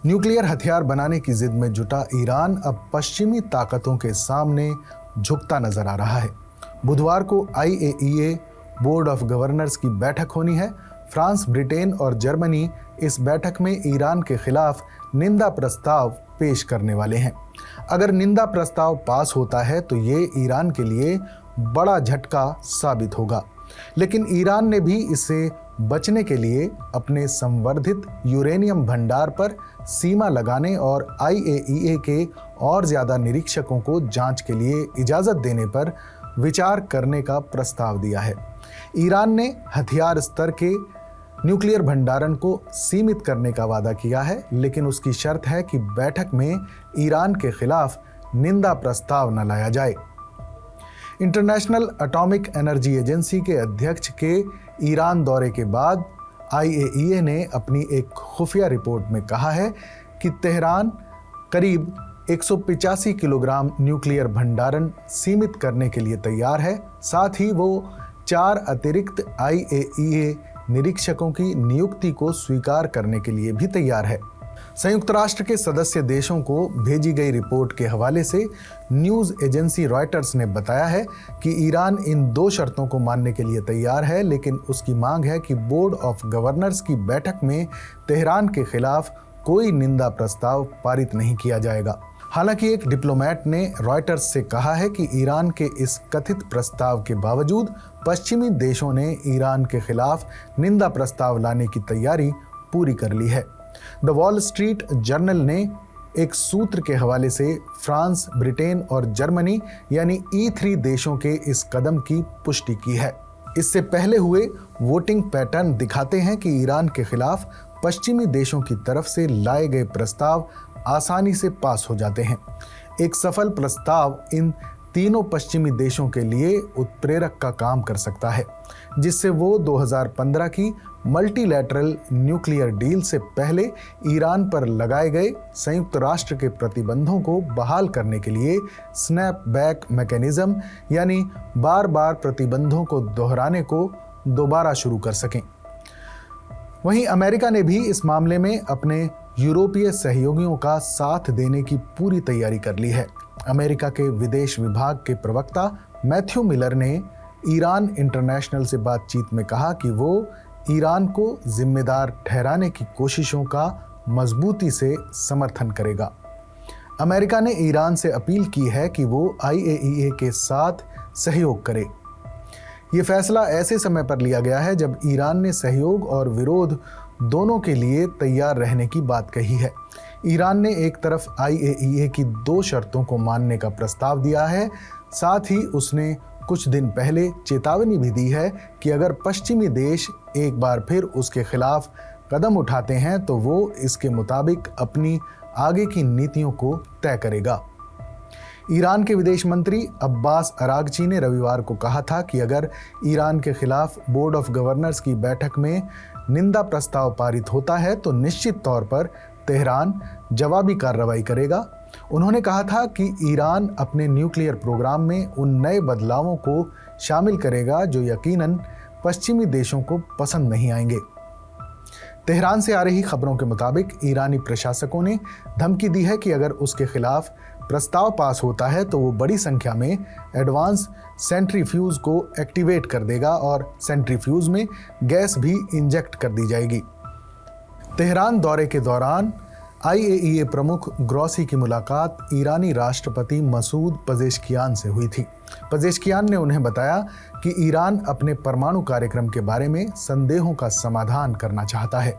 Nuclear हथियार बनाने की जिद में जुटा ईरान अब पश्चिमी ताकतों के सामने झुकता नजर आ रहा है। बुधवार को IAEA बोर्ड ऑफ गवर्नर्स की बैठक होनी है। फ्रांस, ब्रिटेन और जर्मनी इस बैठक में ईरान के खिलाफ निंदा प्रस्ताव पेश करने वाले हैं। अगर निंदा प्रस्ताव पास होता है तो ये ईरान के लिए बड़ा झटका साबित होगा, लेकिन ईरान ने भी इससे बचने के लिए अपने संवर्धित यूरेनियम भंडार पर सीमा लगाने और IAEA के और ज़्यादा निरीक्षकों को जांच के लिए इजाज़त देने पर विचार करने का प्रस्ताव दिया है। ईरान ने हथियार स्तर के न्यूक्लियर भंडारण को सीमित करने का वादा किया है, लेकिन उसकी शर्त है कि बैठक में ईरान के खिलाफ निंदा प्रस्ताव न लाया जाए। इंटरनेशनल एटॉमिक एनर्जी एजेंसी के अध्यक्ष के ईरान दौरे के बाद IAEA ने अपनी एक खुफिया रिपोर्ट में कहा है कि तेहरान करीब 185 किलोग्राम न्यूक्लियर भंडारण सीमित करने के लिए तैयार है। साथ ही वो 4 अतिरिक्त IAEA निरीक्षकों की नियुक्ति को स्वीकार करने के लिए भी तैयार है। संयुक्त राष्ट्र के सदस्य देशों को भेजी गई रिपोर्ट के हवाले से न्यूज़ एजेंसी रॉयटर्स ने बताया है कि ईरान इन 2 शर्तों को मानने के लिए तैयार है, लेकिन उसकी मांग है कि बोर्ड ऑफ गवर्नर्स की बैठक में तेहरान के खिलाफ कोई निंदा प्रस्ताव पारित नहीं किया जाएगा। हालांकि एक डिप्लोमेट ने रॉयटर्स से कहा है कि ईरान के इस कथित प्रस्ताव के बावजूद पश्चिमी देशों ने ईरान के खिलाफ निंदा प्रस्ताव लाने की तैयारी पूरी कर ली है। द वॉल स्ट्रीट जर्नल ने एक सूत्र के हवाले से फ्रांस, ब्रिटेन और जर्मनी यानी E3 देशों के इस कदम की पुष्टि की है। इससे पहले हुए वोटिंग पैटर्न दिखाते हैं कि ईरान के खिलाफ पश्चिमी देशों की तरफ से लाए गए प्रस्ताव आसानी से पास हो जाते हैं। एक सफल प्रस्ताव इन तीनों पश्चिमी देशों के लिए उत्प्रेरक का काम कर सकता है, जिससे वो 2015 की मल्टीलैटरल न्यूक्लियर डील से पहले ईरान पर लगाए गए संयुक्त राष्ट्र के प्रतिबंधों को बहाल करने के लिए स्नैप बैक मैकेनिज्म यानी बार बार प्रतिबंधों को दोहराने को दोबारा शुरू कर सकें। वहीं अमेरिका ने भी इस मामले में अपने यूरोपीय सहयोगियों का साथ देने की पूरी तैयारी कर ली है। अमेरिका के विदेश विभाग के प्रवक्ता मैथ्यू मिलर ने ईरान इंटरनेशनल से बातचीत में कहा कि वो ईरान को जिम्मेदार ठहराने की कोशिशों का मजबूती से समर्थन करेगा। अमेरिका ने ईरान से अपील की है कि वो IAEA के साथ सहयोग करे। ये फैसला ऐसे समय पर लिया गया है जब ईरान ने सहयोग और विरोध दोनों के लिए तैयार रहने की बात कही है। ईरान ने एक तरफ IAEA की 2 शर्तों को मानने का प्रस्ताव दिया है, साथ ही उसने कुछ दिन पहले चेतावनी भी दी है कि अगर पश्चिमी देश एक बार फिर उसके खिलाफ कदम उठाते हैं तो वो इसके मुताबिक अपनी आगे की नीतियों को तय करेगा। ईरान के विदेश मंत्री अब्बास अरागची ने रविवार को कहा था कि अगर ईरान के खिलाफ बोर्ड ऑफ गवर्नर्स की बैठक में निंदा प्रस्ताव पारित होता है तो निश्चित तौर पर तेहरान जवाबी कार्रवाई करेगा। उन्होंने कहा था कि ईरान अपने न्यूक्लियर प्रोग्राम में उन नए बदलावों को शामिल करेगा जो यकीनन पश्चिमी देशों को पसंद नहीं आएंगे। तेहरान से आ रही खबरों के मुताबिक ईरानी प्रशासकों ने धमकी दी है कि अगर उसके खिलाफ प्रस्ताव पास होता है तो वो बड़ी संख्या में एडवांस सेंट्रीफ्यूज को एक्टिवेट कर देगा और सेंट्रीफ्यूज में गैस भी इंजेक्ट कर दी जाएगी। तेहरान दौरे के दौरान IAEA प्रमुख ग्रॉसी की मुलाकात ईरानी राष्ट्रपति मसूद पजेश्कियान से हुई थी। पजेश्कियान ने उन्हें बताया कि ईरान अपने परमाणु कार्यक्रम के बारे में संदेहों का समाधान करना चाहता है।